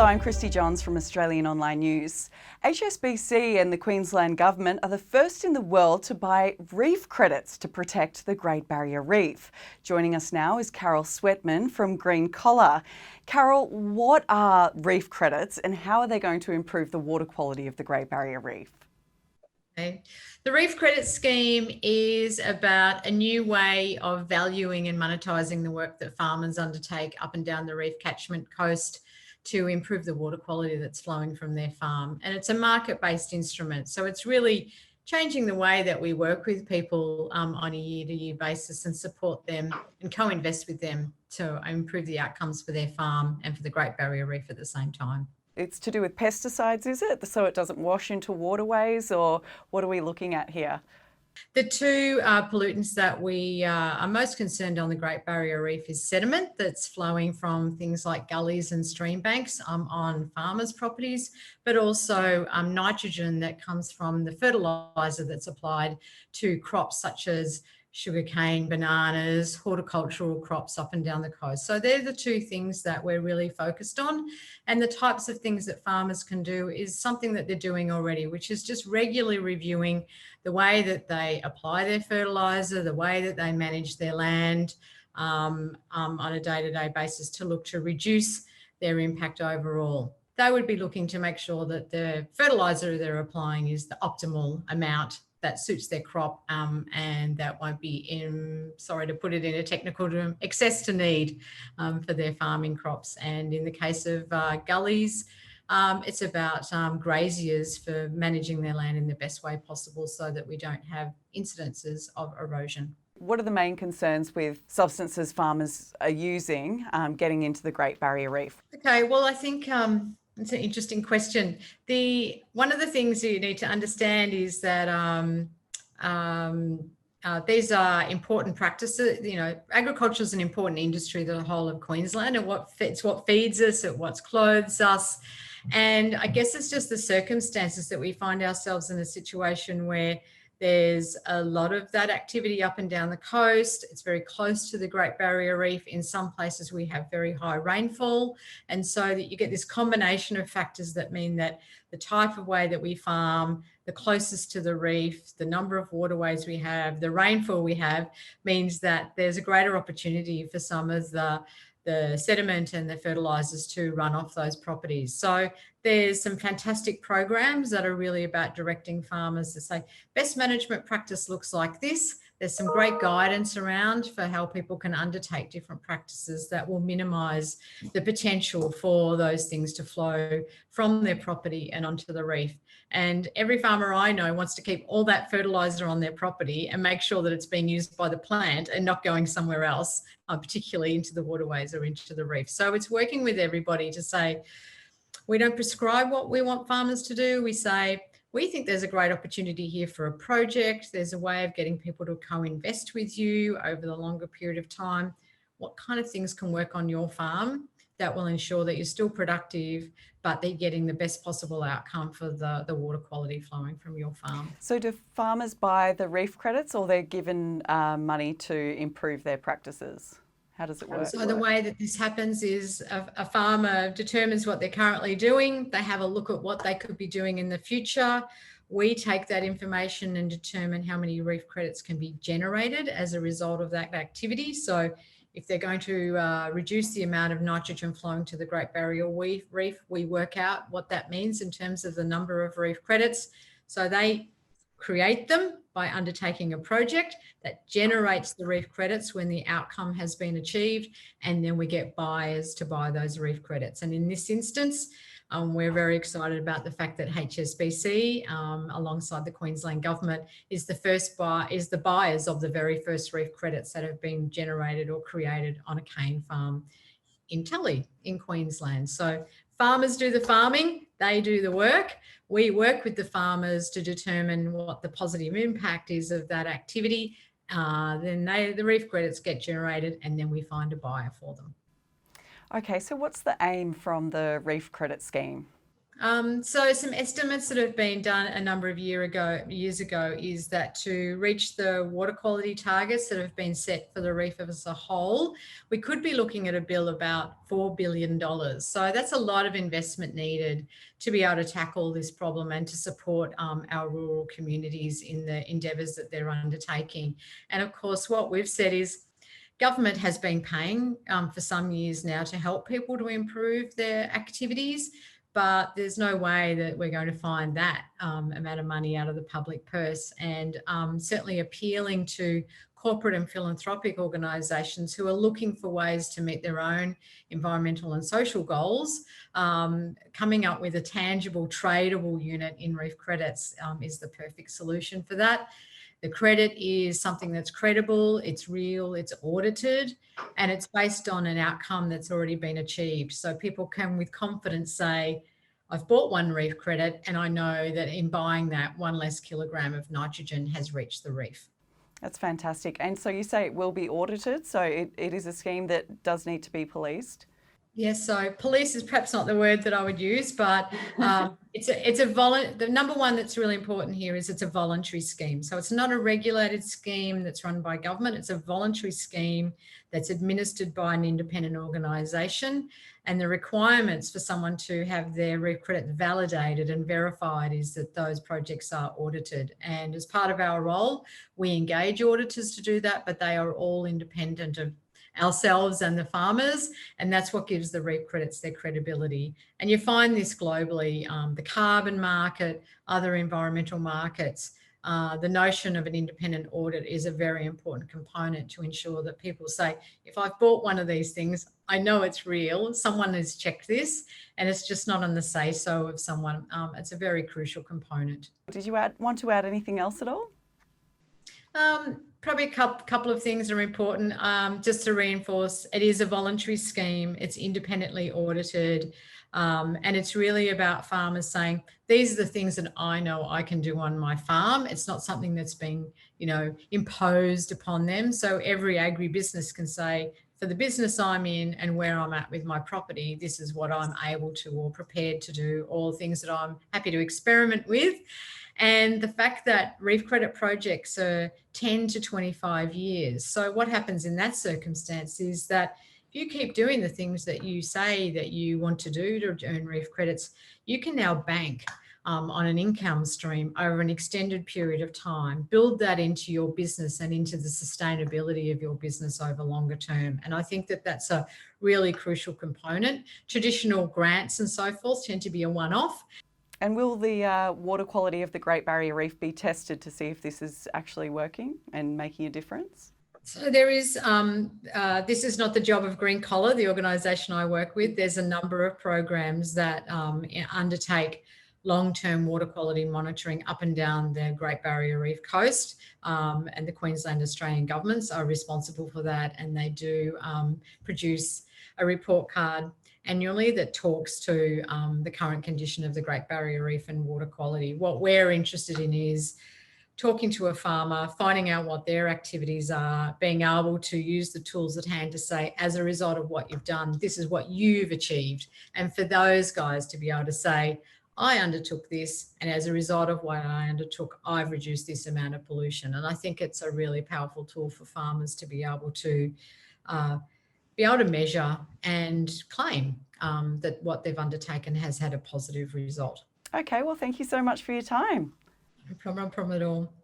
Hello, I'm Christy Johns from Australian Online News. HSBC and the Queensland Government are the first in the world to buy reef credits to protect the Great Barrier Reef. Joining us now is Carol Sweatman from Green Collar. Carol, what are reef credits and how are they going to improve the water quality of the Great Barrier Reef? Okay. The Reef Credit Scheme is about a new way of valuing and monetising the work that farmers undertake up and down the reef catchment coast to improve the water quality that's flowing from their farm. And it's a market-based instrument. So it's really changing the way that we work with people on a year-to-year basis and support them and co-invest with them to improve the outcomes for their farm and for the Great Barrier Reef at the same time. It's to do with pesticides, is it? So it doesn't wash into waterways, or what are we looking at here? The two pollutants that we are most concerned on the Great Barrier Reef is sediment that's flowing from things like gullies and stream banks on farmers' properties, but also nitrogen that comes from the fertiliser that's applied to crops such as sugarcane, bananas, horticultural crops up and down the coast. So they're the two things that we're really focused on. And the types of things that farmers can do is something that they're doing already, which is just regularly reviewing the way that they apply their fertiliser, the way that they manage their land on a day-to-day basis to look to reduce their impact overall. They would be looking to make sure that the fertiliser they're applying is the optimal amount that suits their crop and that won't be sorry to put it in a technical term, excess to need for their farming crops. And in the case of gullies, it's about graziers for managing their land in the best way possible so that we don't have incidences of erosion. What are the main concerns with substances farmers are using getting into the Great Barrier Reef? Okay, well, I think it's an interesting question. One of the things you need to understand is that these are important practices. You know, agriculture is an important industry to the whole of Queensland, and it's what feeds us, it's what clothes us. And I guess it's just the circumstances that we find ourselves in a situation where there's a lot of that activity up and down the coast. It's very close to the Great Barrier Reef. In some places we have very high rainfall. And so that you get this combination of factors that mean that the type of way that we farm, the closest to the reef, the number of waterways we have, the rainfall we have, means that there's a greater opportunity for some of the sediment and the fertilisers to run off those properties. So there's some fantastic programs that are really about directing farmers to say, best management practice looks like this. There's some great guidance around for how people can undertake different practices that will minimise the potential for those things to flow from their property and onto the reef. And every farmer I know wants to keep all that fertiliser on their property and make sure that it's being used by the plant and not going somewhere else, particularly into the waterways or into the reef. So it's working with everybody to say, we don't prescribe what we want farmers to do. We say, we think there's a great opportunity here for a project. There's a way of getting people to co-invest with you over the longer period of time. What kind of things can work on your farm that will ensure that you're still productive, but they're getting the best possible outcome for the water quality flowing from your farm. So do farmers buy the reef credits, or they're given money to improve their practices? How does it work? So the way that this happens is a farmer determines what they're currently doing. They have a look at what they could be doing in the future. We take that information and determine how many reef credits can be generated as a result of that activity. So if they're going to reduce the amount of nitrogen flowing to the Great Barrier Reef, we work out what that means in terms of the number of reef credits. So they create them by undertaking a project that generates the reef credits when the outcome has been achieved, and then we get buyers to buy those reef credits. And in this instance, we're very excited about the fact that HSBC, alongside the Queensland Government, is the buyers of the very first reef credits that have been generated or created on a cane farm in Tully in Queensland. So farmers do the farming, they do the work. We work with the farmers to determine what the positive impact is of that activity. Then the reef credits get generated, and then we find a buyer for them. Okay, so what's the aim from the reef credit scheme? So some estimates that have been done a number of years ago is that to reach the water quality targets that have been set for the reef as a whole, we could be looking at a bill about $4 billion. So that's a lot of investment needed to be able to tackle this problem and to support our rural communities in the endeavours that they're undertaking. And of course, what we've said is government has been paying for some years now to help people to improve their activities, but there's no way that we're going to find that amount of money out of the public purse. And certainly appealing to corporate and philanthropic organisations who are looking for ways to meet their own environmental and social goals, coming up with a tangible, tradable unit in reef credits is the perfect solution for that. The credit is something that's credible, it's real, it's audited, and it's based on an outcome that's already been achieved. So people can with confidence say, I've bought one reef credit and I know that in buying that, 1 less kilogram of nitrogen has reached the reef. That's fantastic. And so you say it will be audited, so it is a scheme that does need to be policed? Yes, so police is perhaps not the word that I would use, but the number one that's really important here is it's a voluntary scheme. So it's not a regulated scheme that's run by government. It's a voluntary scheme that's administered by an independent organisation. And the requirements for someone to have their reef credit validated and verified is that those projects are audited. And as part of our role, we engage auditors to do that, but they are all independent of ourselves and the farmers, and that's what gives the reef credits their credibility. And you find this globally, the carbon market, other environmental markets. The notion of an independent audit is a very important component to ensure that people say, if I've bought one of these things, I know it's real, someone has checked this, and it's just not on the say-so of someone. It's a very crucial component. Did you want to add anything else at all? Probably a couple of things are important. Just to reinforce, it is a voluntary scheme. It's independently audited. And it's really about farmers saying, these are the things that I know I can do on my farm. It's not something that's being, imposed upon them. So every agribusiness can say, for the business I'm in and where I'm at with my property, this is what I'm able to or prepared to do, all things that I'm happy to experiment with. And the fact that reef credit projects are 10 to 25 years. So what happens in that circumstance is that if you keep doing the things that you say that you want to do to earn reef credits, you can now bank on an income stream over an extended period of time, build that into your business and into the sustainability of your business over longer term. And I think that that's a really crucial component. Traditional grants and so forth tend to be a one-off. And will the water quality of the Great Barrier Reef be tested to see if this is actually working and making a difference? So there is, this is not the job of Green Collar, the organisation I work with. There's a number of programs that undertake long-term water quality monitoring up and down the Great Barrier Reef coast, and the Queensland Australian governments are responsible for that, and they do produce a report card annually that talks to the current condition of the Great Barrier Reef and water quality. What we're interested in is talking to a farmer, finding out what their activities are, being able to use the tools at hand to say, as a result of what you've done, this is what you've achieved. And for those guys to be able to say, I undertook this, and as a result of what I undertook, I've reduced this amount of pollution. And I think it's a really powerful tool for farmers to be able to measure and claim that what they've undertaken has had a positive result. Okay, well, thank you so much for your time. No problem at all.